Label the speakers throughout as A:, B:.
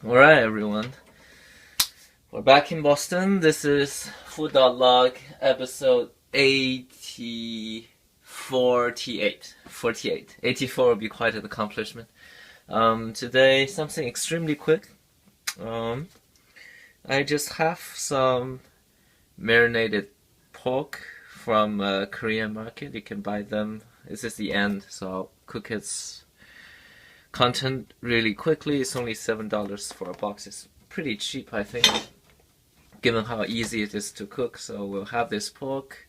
A: Alright, everyone. We're back in Boston. This is food.log episode 48. 84 will be quite an accomplishment. Today, something extremely quick. I just have some marinated pork from a Korean market. You can buy them. This is the end, so I'll cook its content really quickly. It's only $7 for a box. It's pretty cheap, I think, given how easy it is to cook. So we'll have this pork,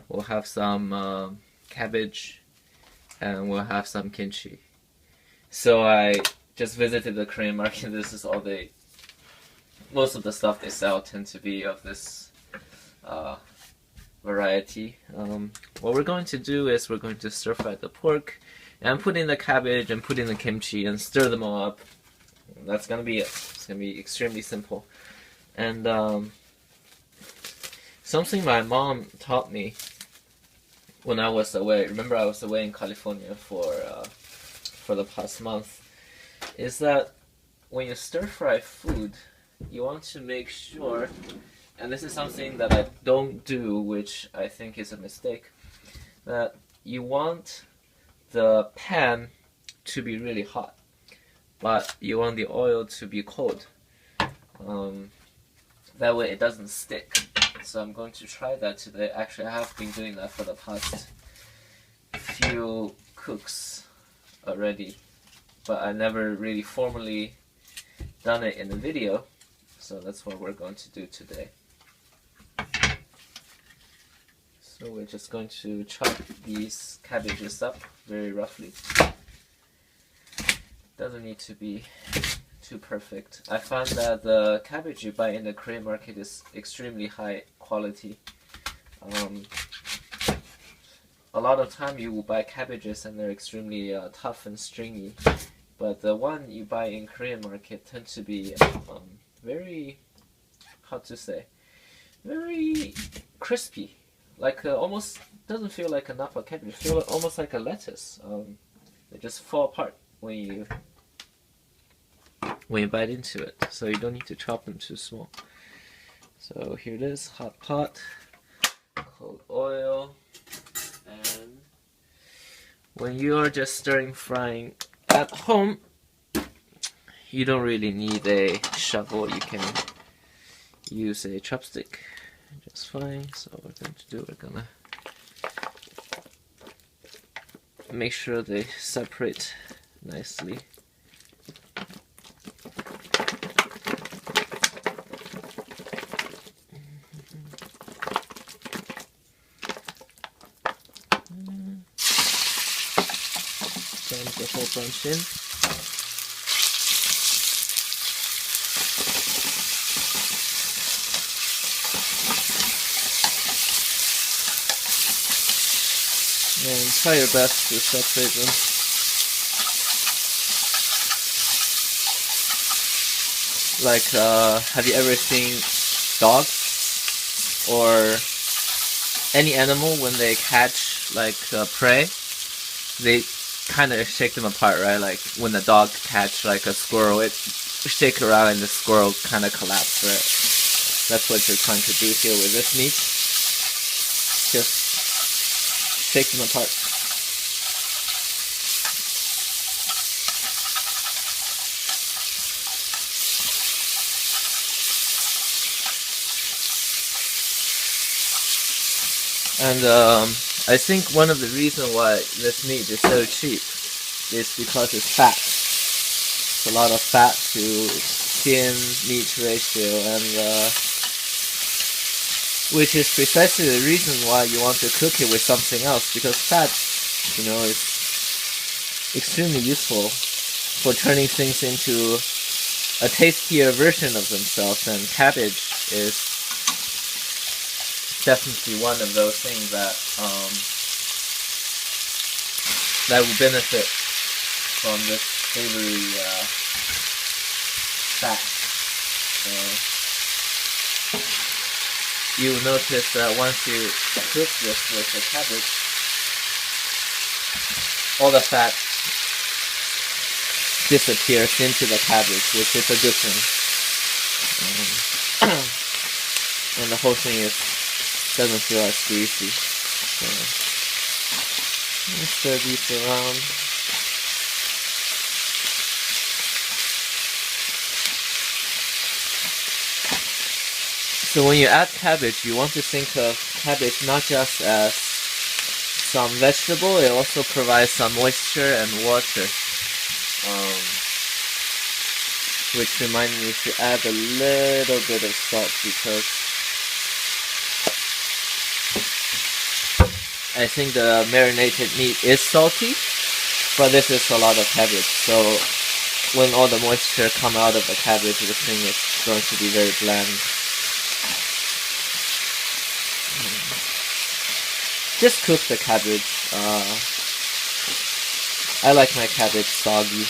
A: we'll have some cabbage, and we'll have some kimchi. So I just visited the Korean market. This is all most of the stuff they sell tend to be of this variety. What we're going to do is we're going to stir fry the pork and put in the cabbage and put in the kimchi and stir them all up. That's gonna be it. It's gonna be extremely simple. And something my mom taught me when I was away. Remember, I was away in California for the past month. Is that when you stir fry food, you want to make sure, and this is something that I don't do, which I think is a mistake, that you want the pan to be really hot, but you want the oil to be cold. That way it doesn't stick. So I'm going to try that today. Actually, I have been doing that for the past few cooks already, but I never really formally done it in the video. So that's what we're going to do today. So we're just going to chop these cabbages up very roughly. Doesn't need to be too perfect. I found that the cabbage you buy in the Korean market is extremely high quality. A lot of time you will buy cabbages and they're extremely tough and stringy, but the one you buy in Korean market tend to be very, how to say, very crispy. Like almost doesn't feel like a napa cabbage. It feels almost like a lettuce. They just fall apart when you bite into it. So you don't need to chop them too small. So here it is, hot pot, cold oil, and when you are just stirring frying at home, you don't really need a shovel. You can use a chopstick just fine. So what we're going to do, we're gonna make sure they separate nicely. Dump the whole bunch in. And try your best to separate them. Like, have you ever seen dogs or any animal when they catch like prey? They kind of shake them apart, right? Like when the dog catch like a squirrel, it shake around and the squirrel kind of collapse, right? That's what you're trying to do here with this meat. Just shake them apart. And I think one of the reasons why this meat is so cheap is because it's fat. It's a lot of fat to skin meat ratio, and which is precisely the reason why you want to cook it with something else, because fat, is extremely useful for turning things into a tastier version of themselves, and cabbage is definitely one of those things that will benefit from this savory fat. So you will notice that once you cook this with the cabbage, all the fat disappears into the cabbage, which is a good thing. And the whole thing doesn't feel as greasy. So let's stir these around. So when you add cabbage, you want to think of cabbage not just as some vegetable, it also provides some moisture and water. Which reminds me to add a little bit of salt, because I think the marinated meat is salty, but this is a lot of cabbage, so when all the moisture come out of the cabbage, the thing is going to be very bland. Just cook the cabbage. I like my cabbage soggy.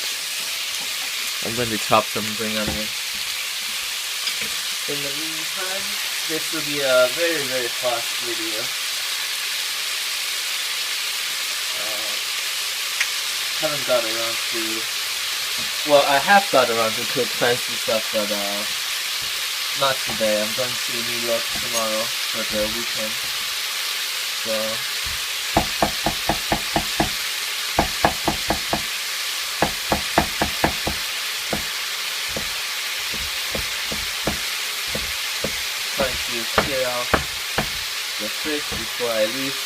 A: I'm going to chop some spring onion. In the meantime, this will be a very, very fast video. Haven't got around to... Well, I have got around to cook fancy stuff, but not today. I'm going to New York tomorrow for the weekend. So... trying to clear out the fridge before I leave.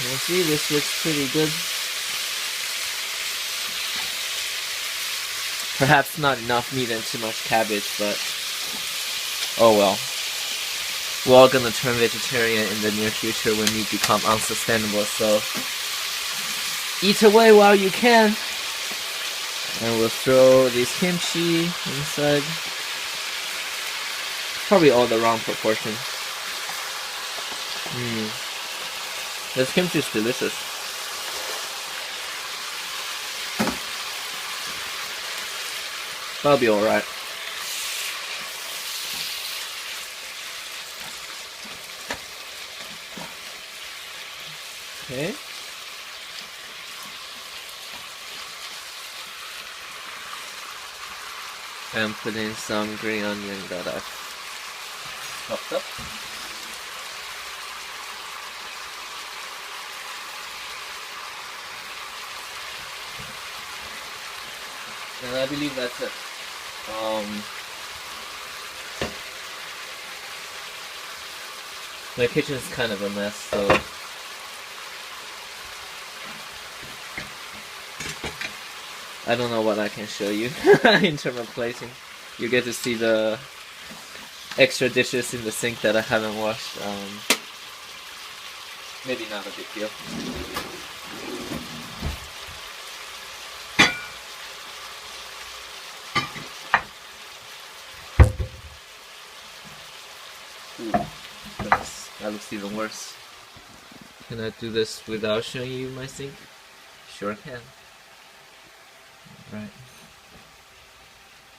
A: You'll see, this looks pretty good. Perhaps not enough meat and too much cabbage, but oh well. We're all gonna turn vegetarian in the near future when meat become unsustainable, so eat away while you can. And we'll throw this kimchi inside. Probably all the wrong proportion. This kimchi is delicious. That'll be alright. Okay. And put in some green onion that I've chopped up. And I believe that's it. My kitchen's kind of a mess, so I don't know what I can show you in terms of plating. You get to see the extra dishes in the sink that I haven't washed. Maybe not a big deal. Ooh, goodness, that looks even worse. Can I do this without showing you my sink? Sure can. Right.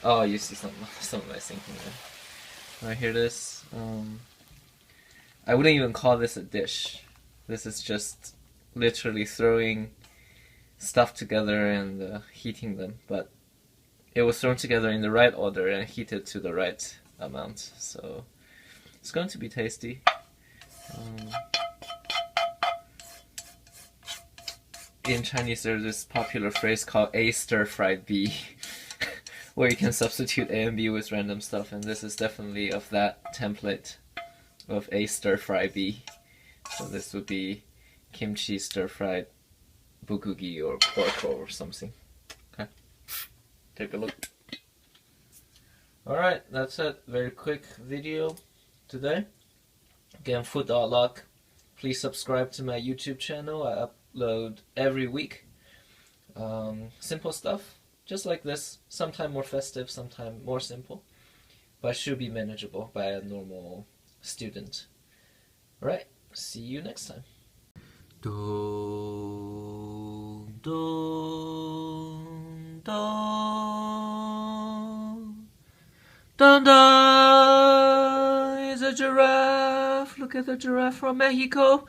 A: Oh, you see some of my sink in there. Alright, here it is. I wouldn't even call this a dish. This is just literally throwing stuff together and heating them. But it was thrown together in the right order and heated to the right amount. So it's going to be tasty. In Chinese, there's this popular phrase called A stir-fried B, where you can substitute A and B with random stuff, and this is definitely of that template of A stir-fried B. So this would be kimchi stir-fried bulgogi or pork or something. Okay, take a look. Alright, that's it. Very quick video today. Again, food.log. Please subscribe to my YouTube channel. I upload every week. Simple stuff, just like this. Sometimes more festive, sometimes more simple. But should be manageable by a normal student. Alright, see you next time. Dun, dun, dun. Dun, dun. It's a giraffe. Look at the giraffe from Mexico.